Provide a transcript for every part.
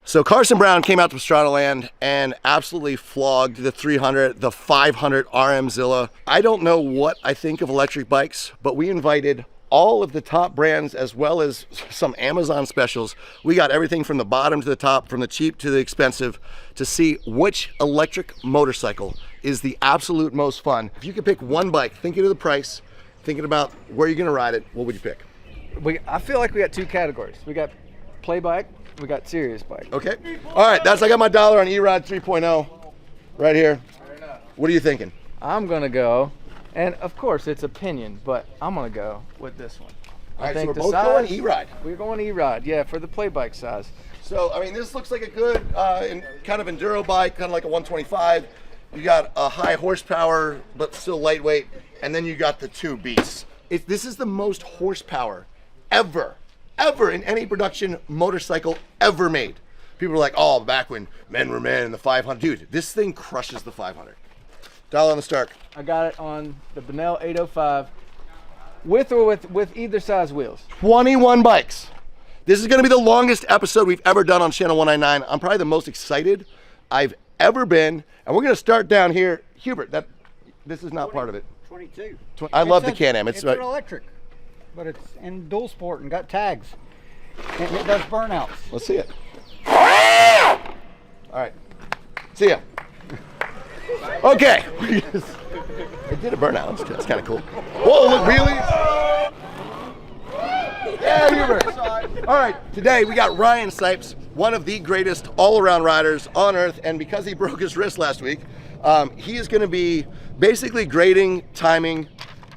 So Carson Brown came out to Pastranaland and absolutely flogged the 300, the 500 RM Zilla. I don't know what I think of electric bikes, but we invited all of the top brands as well as some Amazon specials. We got everything from the bottom to the top, from the cheap to the expensive, to see which electric motorcycle is the absolute most fun. If you could pick one bike, thinking of the price, thinking about where you're gonna ride it, what would you pick? I feel like we got two categories. We got play bike, we got serious bike. Okay. All right, I got my dollar on E-Rod 3.0 right here. What are you thinking? I'm gonna go, and of course it's opinion, but I'm gonna go with this one. All right, so we're both going E-Rod. We're going E-Rod, yeah, for the play bike size. So, I mean, this looks like a good kind of enduro bike, kind of like a 125. You got a high horsepower, but still lightweight, and then you got the two beasts. This is the most horsepower ever in any production motorcycle ever made. People are like, oh, back when men were men in the 500. Dude, this thing crushes the 500. Dollar on the Stark. I got it on the Benell 805 with or with either size wheels. 21 bikes. This is gonna be the longest episode we've ever done on Channel 199. I'm probably the most excited I've ever been. And we're gonna start down here. Hubert, this is not part of it. 22. I love the Can-Am. It's an electric, but it's in dual sport and got tags. And it does burnouts. Let's see it. All right. See ya. Okay. It did a burnout. That's kind of cool. Whoa, look, wheelies. Yeah, Hubert. All right, today we got Ryan Sipes, one of the greatest all-around riders on earth, and because he broke his wrist last week, he is going to be basically grading, timing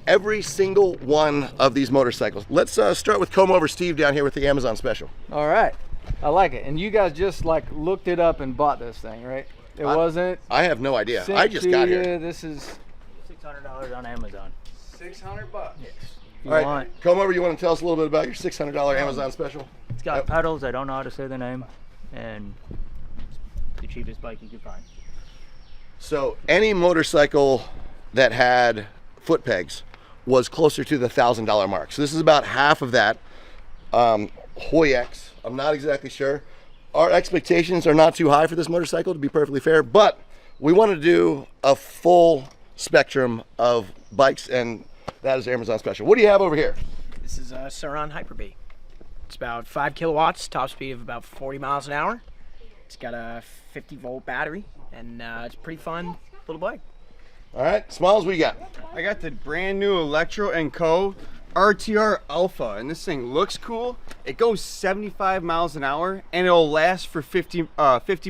every single one of these motorcycles. Let's start with Comb Over Steve down here with the Amazon special. All right, I like it. And you guys just like looked it up and bought this thing, right? It wasn't. I have no idea. I just got here. This is $600 on Amazon. $600 bucks. Yes. All right, Comb Over, you want to tell us a little bit about your $600 Amazon special? It's got pedals. I don't know how to say the name, and it's the cheapest bike you could find. So any motorcycle that had foot pegs was closer to the $1,000 mark. So this is about half of that. Hoyex, I'm not exactly sure. Our expectations are not too high for this motorcycle, to be perfectly fair, but we want to do a full spectrum of bikes, and that is Amazon special. What do you have over here? This is a Saran Hyper-B. It's about 5 kilowatts, top speed of about 40 miles an hour. It's got a 50-volt battery, and it's a pretty fun little bike. All right, Smiles, what you got? I got the brand new Electro & Co. RTR Alpha, and this thing looks cool. It goes 75 miles an hour, and it'll last for 50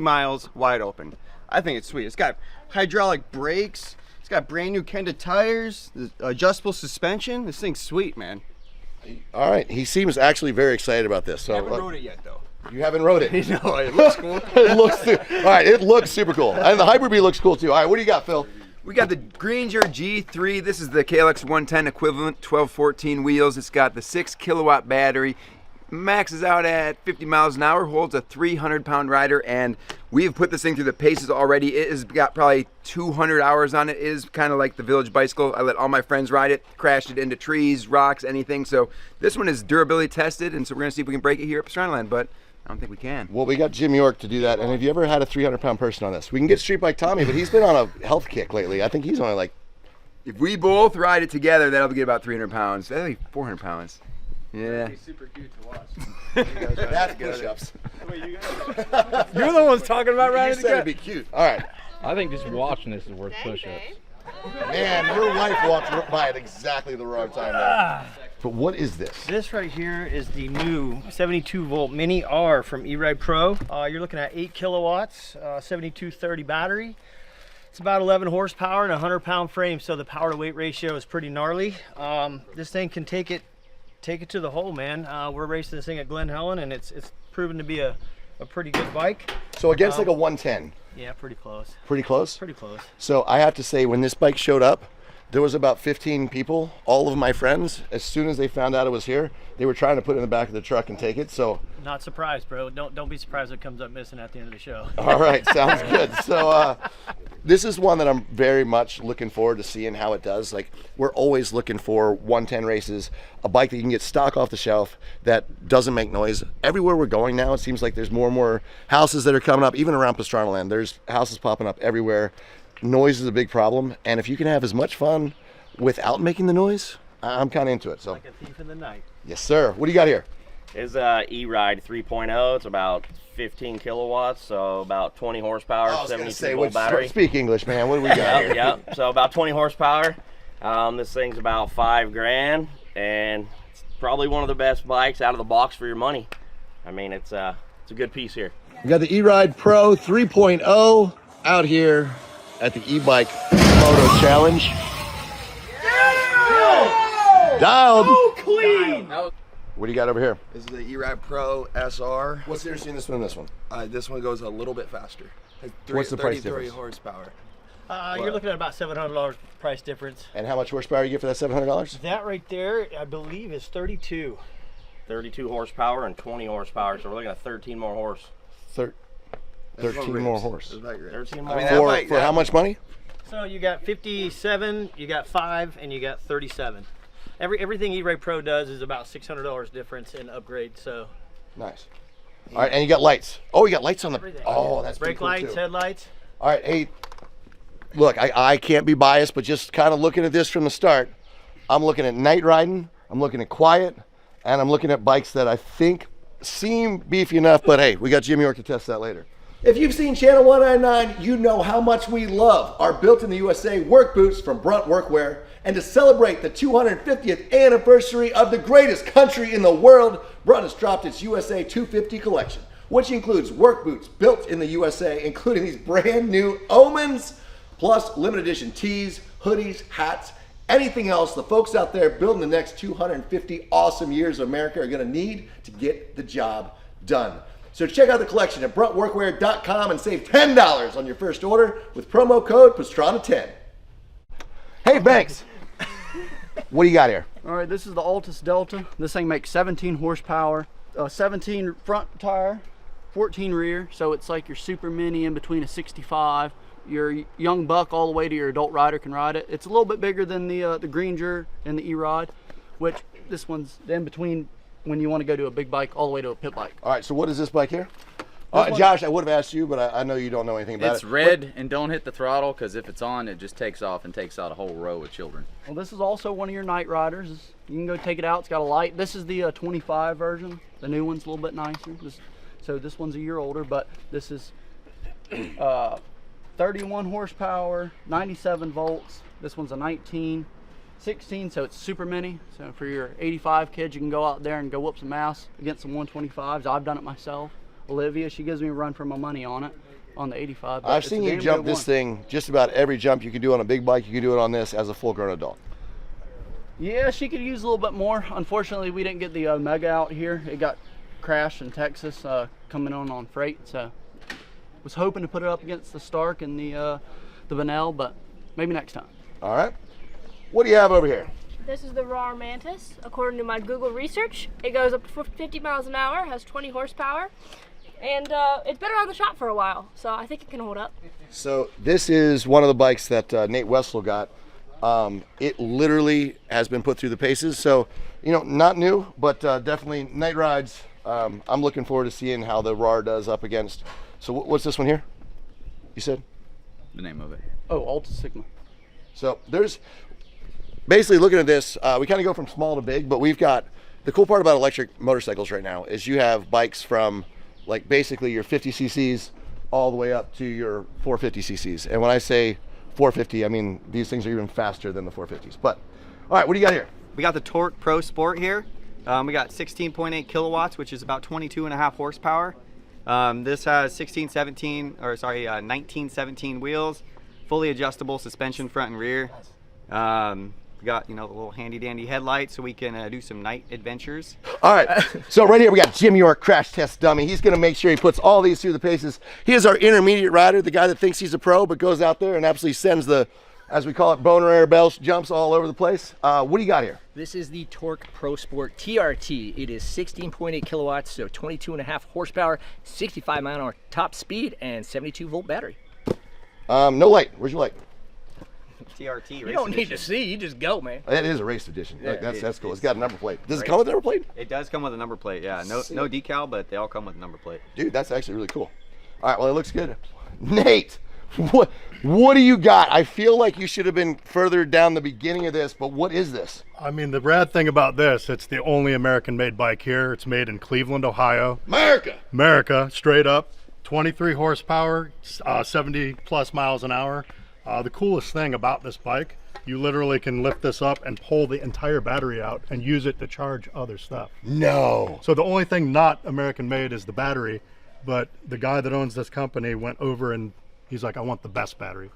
miles wide open. I think it's sweet. It's got hydraulic brakes. It's got brand new Kenda tires, adjustable suspension. This thing's sweet, man. All right, he seems actually very excited about this. So I haven't rode it yet, though. You haven't rode it? No, it looks cool. All right, it looks super cool. And the Hyper-B looks cool too. All right, what do you got, Phil? We got the Granger G3. This is the KLX 110 equivalent, 1214 wheels. It's got the 6 kilowatt battery. Maxes out at 50 miles an hour, holds a 300-pound rider, and we've put this thing through the paces already. It has got probably 200 hours on it. It is kind of like the Village Bicycle. I let all my friends ride it, crashed it into trees, rocks, anything. So this one is durability tested, and so we're gonna see if we can break it here at Pastranaland, but I don't think we can. Well, we got Jim York to do that, and have you ever had a 300-pound person on this? We can get Street Bike Tommy, but he's been on a health kick lately. I think he's only like... If we both ride it together, that'll get about 300 pounds. That'll be 400 pounds. Yeah. Be super cute to watch. That's push-ups. You're the ones talking about riding together. You said it'd be cute. All right. I think just watching this is worth push-ups. Man, your wife walked by at exactly the wrong time there. But what is this? This right here is the new 72-volt Mini R from E-Ride Pro. You're looking at 8 kilowatts, 7230 battery. It's about 11 horsepower and a 100-pound frame, so the power-to-weight ratio is pretty gnarly. This thing can take it to the hole, man. We're racing this thing at Glen Helen, and it's proven to be a pretty good bike. So against like a 110? Yeah, pretty close. Pretty close? Pretty close. So I have to say, when this bike showed up, there was about 15 people, all of my friends. As soon as they found out it was here, they were trying to put it in the back of the truck and take it. So not surprised, bro. Don't be surprised if it comes up missing at the end of the show. All right, sounds good. So this is one that I'm very much looking forward to seeing how it does. Like, we're always looking for 110 races, a bike that you can get stock off the shelf that doesn't make noise. Everywhere we're going now, it seems like there's more and more houses that are coming up, even around Pastranaland. There's houses popping up everywhere. Noise is a big problem, and if you can have as much fun without making the noise, I'm kind of into it. So, Like a thief in the night. yes, sir. What do you got here? Is E-Ride 3.0. It's about 15 kilowatts, so about 20 horsepower, 72 volt battery. Speak English, man. What do we got here? Yep. So about 20 horsepower. This thing's about $5 grand, and it's probably one of the best bikes out of the box for your money. I mean, it's a good piece here. We got the E-Ride Pro 3.0 out here at the Ebike Moto Challenge. Dialed. Oh, clean! What do you got over here? This is the E-Ride Pro SR. What's the difference between this one and this one? This one goes a little bit faster. What's the price 33 difference? horsepower. You're looking at about $700 price difference. And how much horsepower you get for that $700? That right there, I believe, is 32. 32 horsepower and 20 horsepower, so we're looking at 13 more horse. 13 more horse. 13 more. I mean, horse. For how much money? So you got 57, you got 5, and you got 37. Everything E-Ride Pro does is about $600 difference in upgrade. So Nice. All right, and you got lights. Oh, you got lights on the. everything. Oh, that's pretty brake cool lights, too. headlights. All right, hey, look, I can't be biased, but just kind of looking at this from the start, I'm looking at night riding, I'm looking at quiet, and I'm looking at bikes that I think seem beefy enough, but hey, we got Jim York to test that later. If you've seen Channel 199, you know how much we love our built in the USA work boots from Brunt Workwear. And to celebrate the 250th anniversary of the greatest country in the world, Brunt has dropped its USA 250 collection, which includes work boots built in the USA, including these brand new Omens, plus limited edition tees, hoodies, hats, anything else the folks out there building the next 250 awesome years of America are gonna need to get the job done. So check out the collection at bruntworkwear.com and save $10 on your first order with promo code Pastrana10. Hey, Banks. What do you got here? All right, this is the Altus Delta. This thing makes 17 horsepower, 17 front tire, 14 rear. So it's like your super mini in between a 65. Your young buck all the way to your adult rider can ride it. It's a little bit bigger than the Grainger and the E-Ride, which this one's in between when you want to go to a big bike all the way to a pit bike. All right, so what is this bike here? Josh, I would have asked you, but I know you don't know anything about it. It's red, and don't hit the throttle, because if it's on, it just takes off and takes out a whole row of children. Well, this is also one of your night riders. You can go take it out. It's got a light. This is the 25 version. The new one's a little bit nicer. So this one's a year older, but this is 31 horsepower, 97 volts. This one's a 1916, so it's super mini. So for your 85 kids, you can go out there and go whoop some ass against some 125s. I've done it myself. Olivia, she gives me a run for my money on it, on the 85. I've seen you jump this thing, just about every jump you can do on a big bike, you can do it on this as a full-grown adult. Yeah, she could use a little bit more. Unfortunately, we didn't get the Omega out here. It got crashed in Texas coming on freight, so was hoping to put it up against the Stark and the Vanel, but maybe next time. All right. What do you have over here? This is the Raw Mantis. According to my Google research, it goes up to 50 miles an hour, has 20 horsepower, and it's been around the shop for a while, so I think it can hold up. So this is one of the bikes that Nate Wessel got. It literally has been put through the paces, so not new, but definitely night rides. I'm looking forward to seeing how the RAR does up against. So what's this one here? You said? The name of it. Oh, Alta Sigma. So there's basically, looking at this, we kind of go from small to big, but we've got the cool part about electric motorcycles right now is you have bikes from like basically your 50 cc's all the way up to your 450 cc's. And when I say 450, I mean these things are even faster than the 450s. But all right, what do you got here? We got the Torque Pro Sport here. We got 16.8 kilowatts, which is about 22.5 horsepower. This has 1917 wheels, fully adjustable suspension front and rear. We got the little handy dandy headlights so we can do some night adventures. All right, so right here we got Jim York, crash test dummy. He's gonna make sure he puts all these through the paces. He is our intermediate rider, the guy that thinks he's a pro but goes out there and absolutely sends the, as we call it, boner air bells, jumps all over the place. What do you got here? This is the Torque Pro Sport TRT. It is 16.8 kilowatts, so 22.5 horsepower, 65 mile an hour top speed, and 72 volt battery. No light. Where's your light? TRT. You don't need to see. You just go, man. That is a race edition. Yeah, That's cool. It's got a number plate. Does it come with a number plate? It does come with a number plate. Yeah. No decal, but they all come with a number plate. Dude, that's actually really cool. All right. Well, it looks good. Nate, what do you got? I feel like you should have been further down the beginning of this, but what is this? I mean, the rad thing about this, it's the only American-made bike here. It's made in Cleveland, Ohio. America, straight up. 23 horsepower, 70 plus miles an hour. The coolest thing about this bike, you literally can lift this up and pull the entire battery out and use it to charge other stuff. No. So the only thing not American-made is the battery, but the guy that owns this company went over and he's like, I want the best battery.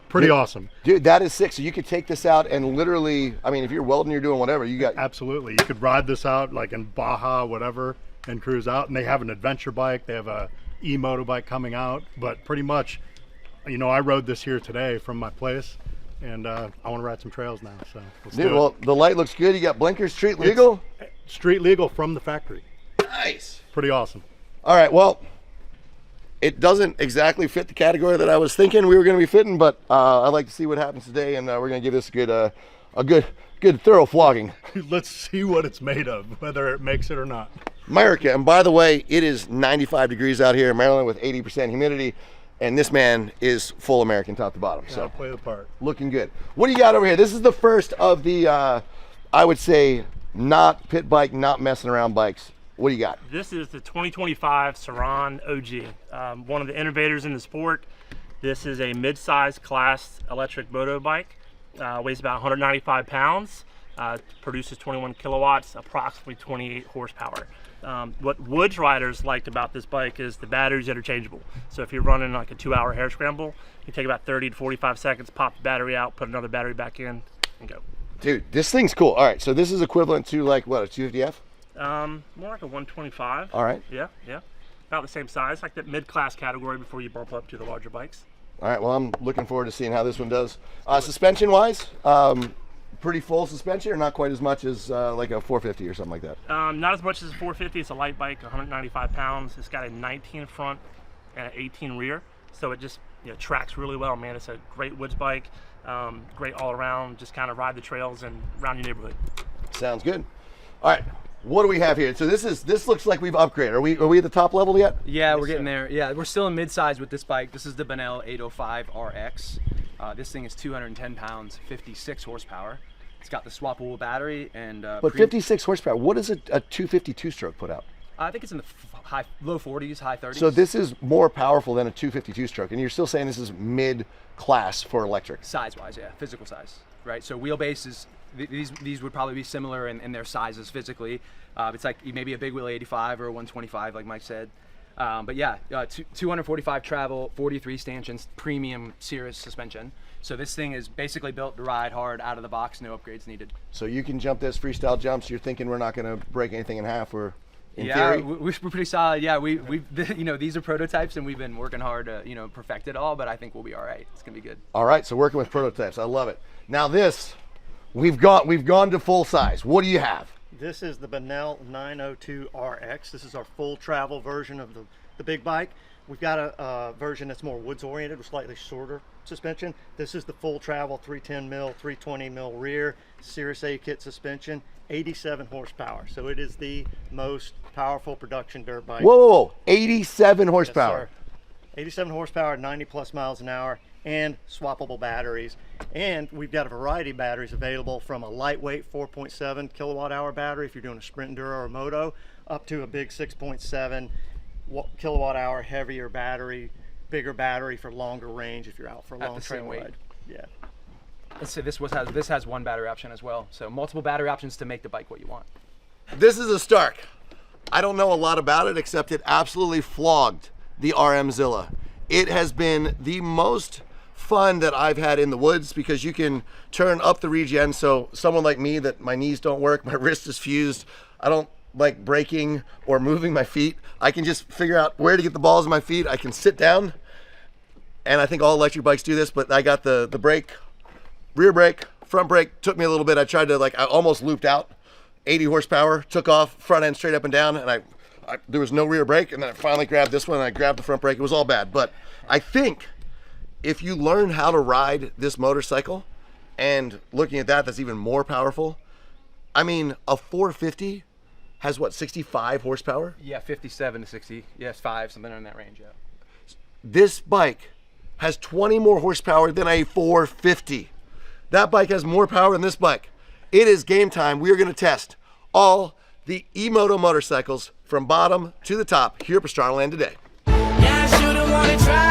Pretty awesome. Dude, that is sick. So you could take this out and literally, I mean, if you're welding, you're doing whatever, you got... Absolutely. You could ride this out like in Baja, whatever, and cruise out. And they have an adventure bike. They have a e-motorbike coming out. But pretty much, you know, I rode this here today from my place. And I want to ride some trails now. So let's do it. Well, the light looks good. You got blinkers, street legal? It's street legal from the factory. Nice. Pretty awesome. All right, well, it doesn't exactly fit the category that I was thinking we were going to be fitting, but I'd like to see what happens today, and we're going to give this a good thorough flogging. Let's see what it's made of, whether it makes it or not. America, and by the way, it is 95 degrees out here in Maryland with 80% humidity, and this man is full American top to bottom. Yeah, so I'll play the part. Looking good. What do you got over here? This is the first of the, I would say, not pit bike, not messing around bikes. What do you got? This is the 2025 Saran OG, one of the innovators in the sport. This is a mid-size class electric moto bike, weighs about 195 pounds, produces 21 kilowatts, approximately 28 horsepower. What Woods riders liked about this bike is the battery's interchangeable. So if you're running like a 2-hour hare scramble, you take about 30 to 45 seconds, pop the battery out, put another battery back in, and go. Dude, this thing's cool. All right, so this is equivalent to like what, a 250F? More like a 125. All right. Yeah. About the same size, like that mid-class category before you bump up to the larger bikes. All right, well, I'm looking forward to seeing how this one does. Suspension-wise, pretty full suspension, or not quite as much as like a 450 or something like that? Not as much as a 450. It's a light bike, 195 pounds. It's got a 19 front and an 18 rear, so it just tracks really well, man. It's a great woods bike, great all around. Just kind of ride the trails and around your neighborhood. Sounds good. All right. What do we have here? So this looks like we've upgraded. Are we at the top level yet? Yeah, we're getting there. Yeah, we're still in mid-size with this bike. This is the Benell 805 RX. This thing is 210 pounds, 56 horsepower. It's got the swappable battery and. But 56 horsepower. What does a 252 stroke put out? I think it's in the low 40s, high 30s. So this is more powerful than a 252 stroke, and you're still saying this is mid-class for electric. Size-wise, yeah, physical size, right? So wheelbase is. These would probably be similar in their sizes physically. It's like maybe a big wheel 85 or a 125, like Mike said. But yeah, 245 travel, 43 stanchions, premium Cirrus suspension. So this thing is basically built to ride hard out of the box, no upgrades needed. So you can jump this freestyle jumps. You're thinking we're not going to break anything in half, or in yeah, theory? we're pretty solid. Yeah, we've these are prototypes, and we've been working hard to perfect it all. But I think we'll be all right. It's gonna be good. All right, so working with prototypes, I love it. Now this. We've gone to full size. What do you have? This is the Benell 902 RX. This is our full travel version of the big bike. We've got a version that's more woods oriented with slightly shorter suspension. This is the full travel 310 mil, 320 mil rear, Cirrus A kit suspension, 87 horsepower. So it is the most powerful production dirt bike. Whoa, 87 horsepower. Yes, 87 horsepower, 90 plus miles an hour, and swappable batteries. And we've got a variety of batteries available, from a lightweight 4.7 kilowatt hour battery if you're doing a sprint, enduro, or moto, up to a big 6.7 kilowatt hour heavier battery, bigger battery for longer range if you're out for a long trail ride. Yeah. Let's say this has one battery option as well. So multiple battery options to make the bike what you want. This is a Stark. I don't know a lot about it, except it absolutely flogged the RM Zilla. It has been the most fun that I've had in the woods, because you can turn up the regen. So someone like me, that my knees don't work, my wrist is fused, I don't like braking or moving my feet. I can just figure out where to get the balls in my feet. I can sit down, and I think all electric bikes do this, but I got the brake, rear brake, front brake. Took me a little bit. I tried to I almost looped out. 80 horsepower, took off, front end straight up and down, and there was no rear brake, and then I finally grabbed this one, and I grabbed the front brake. It was all bad, but I think if you learn how to ride this motorcycle, and looking at that, that's even more powerful. I mean, a 450 has what, 65 horsepower? Yeah, 57 to 60. Yes, 5, something in that range, yeah. This bike has 20 more horsepower than a 450. That bike has more power than this bike. It is game time. We are going to test all the E-Moto motorcycles from bottom to the top here at Pastranaland today. Yeah, I should've wanna try.